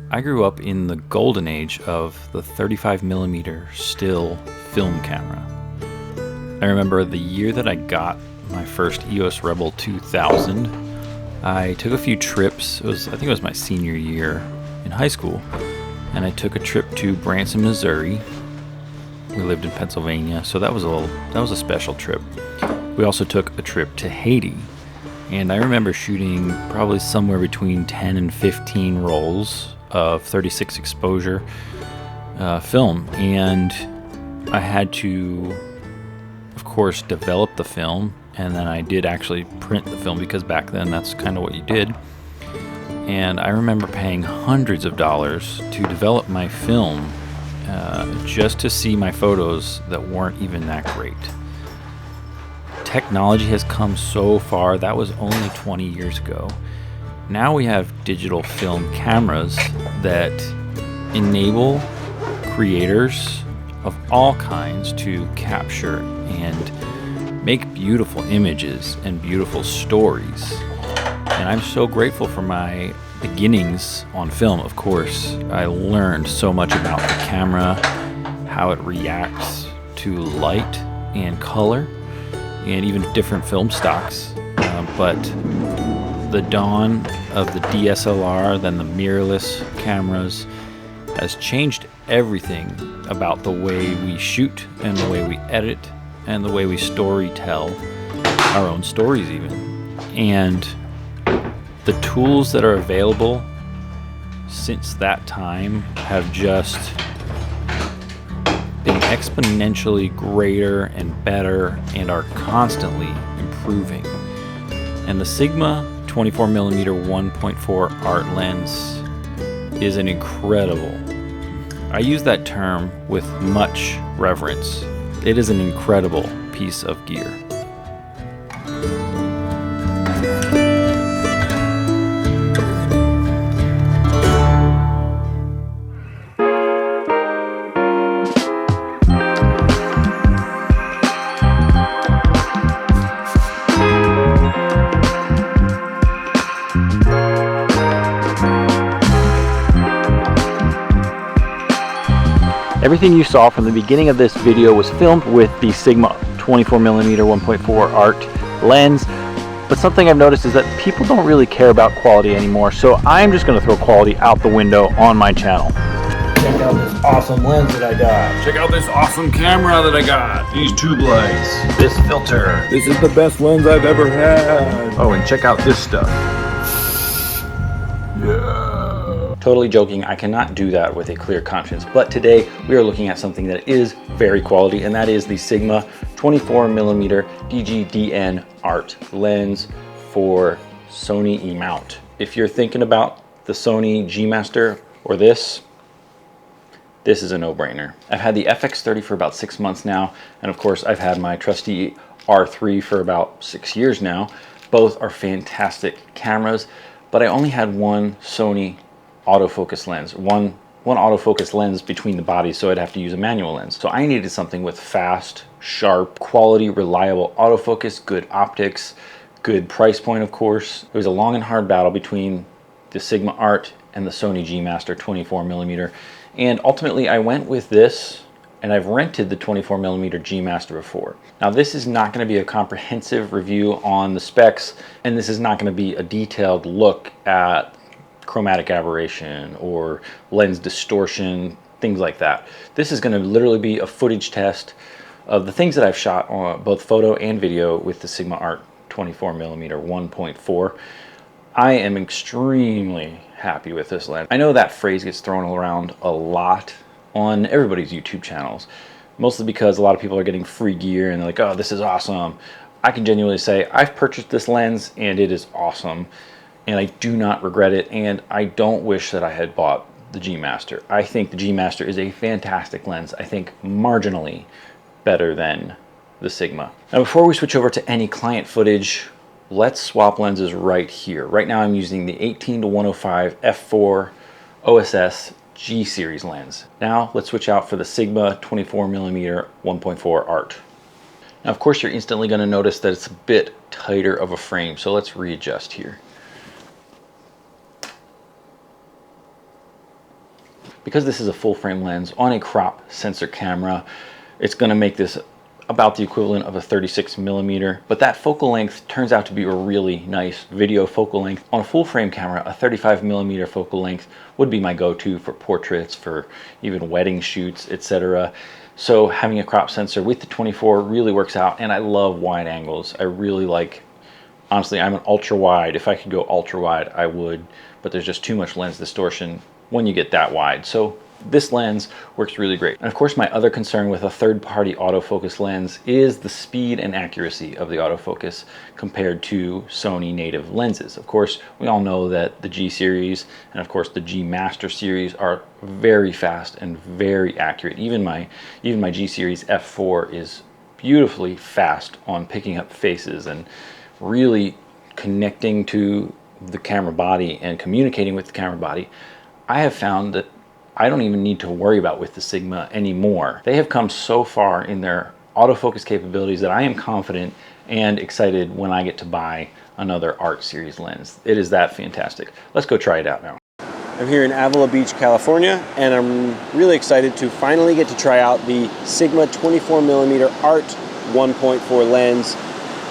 I grew up in the golden age of the 35mm still film camera. I remember the year that I got my first EOS Rebel 2000. I took a few trips. I think it was my senior year in high school, and I took a trip to Branson, Missouri. We lived in Pennsylvania, so that was a special trip. We also took a trip to Haiti, and I remember shooting probably somewhere between 10 and 15 rolls of 36 exposure film, and I had to, of course, develop the film, and then I did actually print the film because back then that's kind of what you did. And I remember paying hundreds of dollars to develop my film just to see my photos that weren't even that great. Technology has come so far. That was only 20 years ago. Now we have digital film cameras that enable creators of all kinds to capture and make beautiful images and beautiful stories. And I'm so grateful for my beginnings on film. Of course, I learned so much about the camera, how it reacts to light and color, and even different film stocks. But the dawn of the DSLR, then the mirrorless cameras, has changed everything about the way we shoot and the way we edit and the way we story tell our own stories even. And the tools that are available since that time have just been exponentially greater and better and are constantly improving. And the Sigma 24mm 1.4 art lens is an incredible, I use that term with much reverence. It is an incredible piece of gear. Everything you saw from the beginning of this video was filmed with the Sigma 24mm 1.4 art lens, but something I've noticed is that people don't really care about quality anymore, so I'm just going to throw quality out the window on my channel. Check out this awesome lens that I got. Check out this awesome camera that I got. These tube lights. This filter. This is the best lens I've ever had. Oh, and check out this stuff. Yeah. Totally joking, I cannot do that with a clear conscience, but today we are looking at something that is very quality, and that is the Sigma 24mm DGDN art lens for Sony E-mount. If you're thinking about the Sony G-Master or this is a no-brainer. I've had the FX30 for about 6 months now, and of course I've had my trusty R3 for about 6 years now. Both are fantastic cameras, but I only had one Sony autofocus lens, one autofocus lens between the bodies, so I'd have to use a manual lens. So I needed something with fast, sharp, quality, reliable autofocus, good optics, good price point, of course. It was a long and hard battle between the Sigma Art and the Sony G-Master 24mm, and ultimately I went with this, and I've rented the 24mm G-Master before. Now this is not going to be a comprehensive review on the specs, and this is not going to be a detailed look at chromatic aberration or lens distortion, things like that. This is going to literally be a footage test of the things that I've shot on both photo and video with the Sigma Art 24mm 1.4. I am extremely happy with this lens. I know that phrase gets thrown around a lot on everybody's YouTube channels, mostly because a lot of people are getting free gear and they're like, oh, this is awesome. I can genuinely say I've purchased this lens and it is awesome, and I do not regret it, and I don't wish that I had bought the G-Master. I think the G-Master is a fantastic lens. I think marginally better than the Sigma. Now before we switch over to any client footage, let's swap lenses right here. Right now I'm using the 18-105 f4 OSS G series lens. Now let's switch out for the Sigma 24mm 1.4 art. Now of course you're instantly going to notice that it's a bit tighter of a frame, so let's readjust here. because this is a full frame lens on a crop sensor camera, it's going to make this about the equivalent of a 36 millimeter, but that focal length turns out to be a really nice video focal length. On a full frame camera, a 35 millimeter focal length would be my go-to for portraits, for even wedding shoots, etc. So having a crop sensor with the 24 really works out, and I love wide angles. I really like, honestly, I'm an ultra wide. If I could go ultra wide, I would, but there's just too much lens distortion when you get that wide. So this lens works really great. And of course, my other concern with a third-party autofocus lens is the speed and accuracy of the autofocus compared to Sony native lenses. Of course, we all know that the G series and of course the G Master series are very fast and very accurate. Even my G series f4 is beautifully fast on picking up faces and really connecting to the camera body and communicating with the camera body. I have found that I don't even need to worry about with the Sigma anymore. They have come so far in their autofocus capabilities that I am confident and excited when I get to buy another Art series lens. It is that fantastic. Let's go try it out now. I'm here in Avila Beach, California, and I'm really excited to finally get to try out the Sigma 24mm Art 1.4 lens.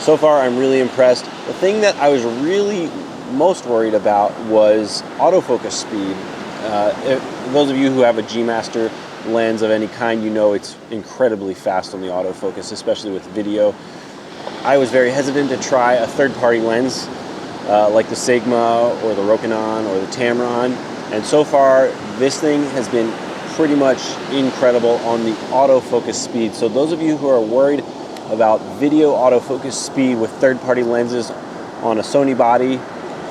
So far, I'm really impressed. The thing that I was really most worried about was autofocus speed. Those of you who have a G Master lens of any kind, you know it's incredibly fast on the autofocus, especially with video. I was very hesitant to try a third-party lens like the Sigma or the Rokinon or the Tamron, and so far this thing has been pretty much incredible on the autofocus speed. So those of you who are worried about video autofocus speed with third-party lenses on a Sony body,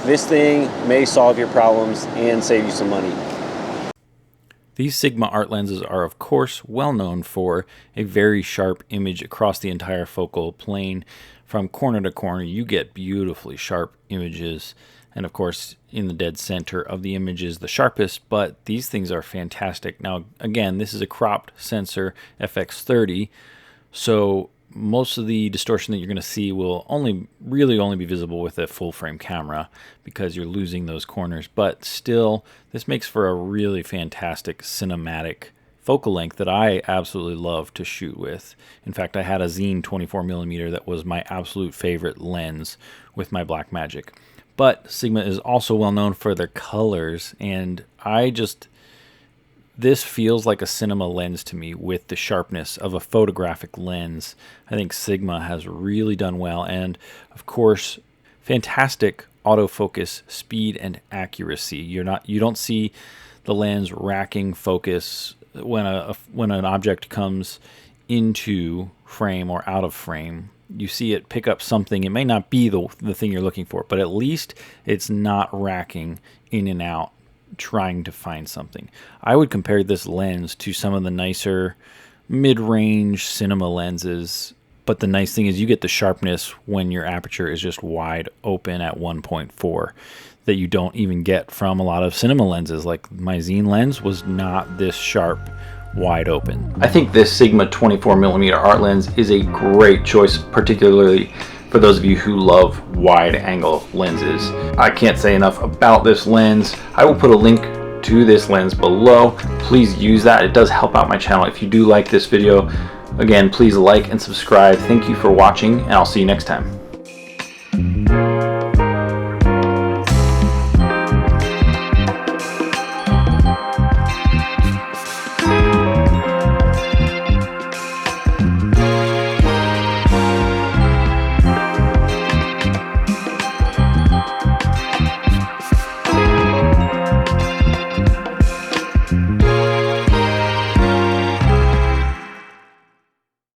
this thing may solve your problems and save you some money. These Sigma Art lenses are of course well known for a very sharp image across the entire focal plane. From corner to corner you get beautifully sharp images, and of course in the dead center of the image is the sharpest, but these things are fantastic. Now again, this is a cropped sensor FX30, so most of the distortion that you're going to see will really only be visible with a full frame camera because you're losing those corners. But still, this makes for a really fantastic cinematic focal length that I absolutely love to shoot with. In fact, I had a Zine 24mm that was my absolute favorite lens with my Blackmagic. But Sigma is also well known for their colors, and this feels like a cinema lens to me with the sharpness of a photographic lens. I think Sigma has really done well, and of course, fantastic autofocus speed and accuracy. You don't see the lens racking focus when an object comes into frame or out of frame. You see it pick up something. It may not be the thing you're looking for, but at least it's not racking in and out trying to find something. I would compare this lens to some of the nicer mid-range cinema lenses, but the nice thing is you get the sharpness when your aperture is just wide open at 1.4 that you don't even get from a lot of cinema lenses. Like my Zine lens was not this sharp wide open. I think this Sigma 24mm Art lens is a great choice, particularly for those of you who love wide angle lenses. I can't say enough about this lens. I will put a link to this lens below. Please use that. It does help out my channel. If you do like this video, again, please like and subscribe. Thank you for watching, and I'll see you next time.